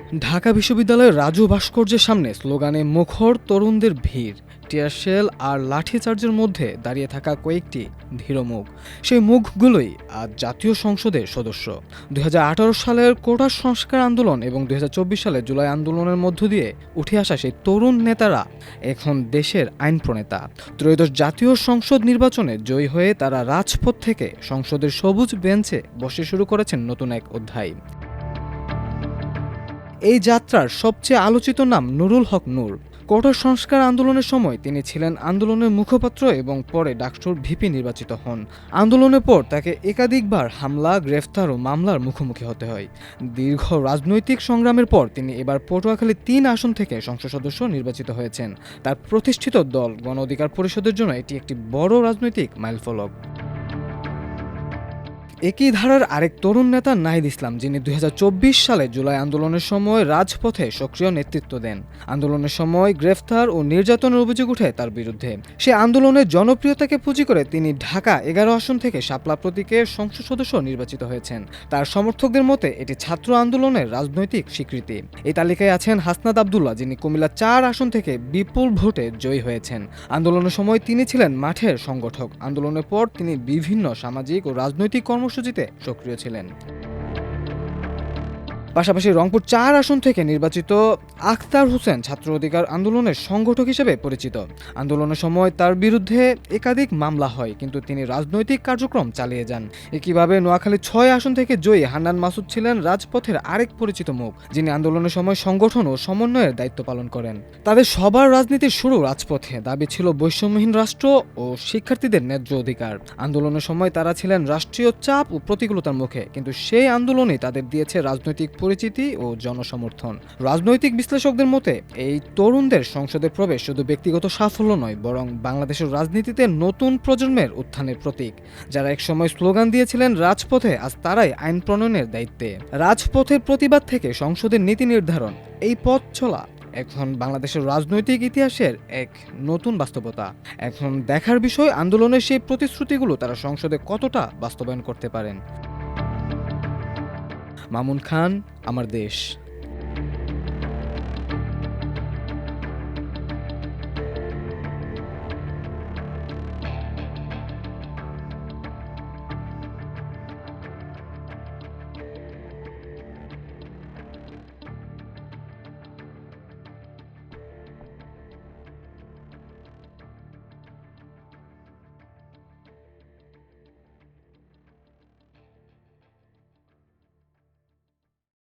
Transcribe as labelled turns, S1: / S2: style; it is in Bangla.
S1: ঢাকা বিশ্ববিদ্যালয়ের রাজু ভাস্কর্যের সামনে স্লোগানে মুখর তরুণদের ভিড়, টিয়ারশেল আর লাঠিচার্জের মধ্যে দাঁড়িয়ে থাকা কয়েকটি ধীর মুখ। সেই মুখগুলোই আজ জাতীয় সংসদের সদস্য। ২০১৮ সালের কোটা সংস্কার আন্দোলন এবং ২০২৪ সালের জুলাই আন্দোলনের মধ্য দিয়ে উঠে আসা সেই তরুণ নেতারা এখন দেশের আইন প্রণেতা। ত্রয়োদশ জাতীয় সংসদ নির্বাচনে জয়ী হয়ে তারা রাজপথ থেকে সংসদের সবুজ বেঞ্চে বসে শুরু করেছেন নতুন এক অধ্যায়। এই যাত্রার সবচেয়ে আলোচিত নাম নুরুল হক নূর। কোটা সংস্কার আন্দোলনের সময় তিনি ছিলেন আন্দোলনের মুখপাত্র এবং পরে ডাকসুর ভিপি নির্বাচিত হন। আন্দোলনের পর তাকে একাধিকবার হামলা, গ্রেফতার ও মামলার মুখোমুখি হতে হয়। দীর্ঘ রাজনৈতিক সংগ্রামের পর তিনি এবার পটুয়াখালী ৩ আসন থেকে সংসদ সদস্য নির্বাচিত হয়েছেন। তার প্রতিষ্ঠিত দল গণ অধিকার পরিষদের জন্য এটি একটি বড় রাজনৈতিক মাইলফলক। একই ধারার আরেক তরুণ নেতা নাহিদ ইসলাম, যিনি ২০২৪ সালে জুলাই আন্দোলনের সময় রাজপথে সক্রিয় নেতৃত্ব দেন। আন্দোলনের সময় গ্রেফতার ও নির্যাতনের অভিযোগ ওঠে তার বিরুদ্ধে। সে আন্দোলনের জনপ্রিয়তাকে পুঁজি করে তিনি ঢাকা ১১ আসন থেকে শাপলা প্রতীকে সংসদ সদস্য নির্বাচিত হয়েছেন। তার সমর্থকদের মতে এটি ছাত্র আন্দোলনের রাজনৈতিক স্বীকৃতি। এই তালিকায় আছেন হাসনাত আবদুল্লাহ, যিনি কুমিল্লা ৪ আসন থেকে বিপুল ভোটে জয়ী হয়েছেন। আন্দোলনের সময় তিনি ছিলেন মাঠের সংগঠক। আন্দোলনের পর তিনি বিভিন্ন সামাজিক ও রাজনৈতিক কর্মসূচিতে সক্রিয় ছিলেন। পাশাপাশি রংপুর ৪ আসন থেকে নির্বাচিত আখতার হোসেন ছাত্র অধিকার আন্দোলনের সংগঠক হিসেবে পরিচিত। আন্দোলনের সময় তার বিরুদ্ধে একাধিক মামলা হয়, কিন্তু তিনি রাজনৈতিক কার্যক্রম চালিয়ে যান। একইভাবে নোয়াখালী ৬ আসন থেকে জয়ী হান্নান মাসুদ ছিলেন রাজপথের আরেক পরিচিত মুখ, যিনি আন্দোলনের সময় সংগঠন ও সমন্বয়ের দায়িত্ব পালন করেন। তাদের সবার রাজনীতির শুরু রাজপথে। দাবি ছিল বৈষম্যহীন রাষ্ট্র ও শিক্ষার্থীদের ন্যায্য অধিকার। আন্দোলনের সময় তারা ছিলেন রাষ্ট্রীয় চাপ ও প্রতিকূলতার মুখে, কিন্তু সেই আন্দোলনই তাদের দিয়েছে রাজনৈতিক পরিচিতি ও জনসমর্থন। রাজনৈতিক বিশ্লেষকদের মতে এই তরুণদের সংসদে প্রবেশ শুধু ব্যক্তিগত সাফল্য নয়, বরং বাংলাদেশের রাজনীতিতে নতুন প্রজন্মের উত্থানের প্রতীক। যারা একসময় স্লোগান দিয়েছিলেন রাজপথে, আজ তারাই আইন প্রণয়নের দায়িত্বে। রাজপথের প্রতিবাদ থেকে সংসদের নীতি নির্ধারণ, এই পথ চলা এখন বাংলাদেশের রাজনৈতিক ইতিহাসের এক নতুন বাস্তবতা। এখন দেখার বিষয় আন্দোলনের সেই প্রতিশ্রুতিগুলো তারা সংসদে কতটা বাস্তবায়ন করতে পারেন। মামুন খান, আমার দেশ।